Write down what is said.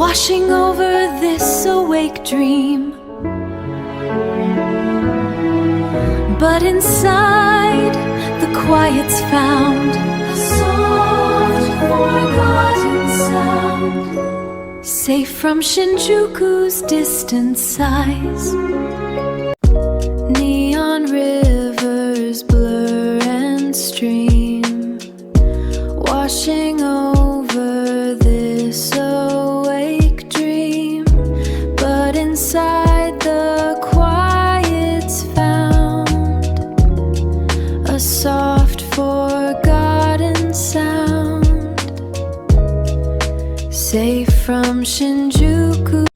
washing over this awake dream. But inside, the quiet's found, a soft, forgotten sound, safe from Shinjuku's distant sighs. Neon rivers blur and stream, washing over this awake dream. But inside, the quiet's found, a soft, forgotten sound, safe from Shinjuku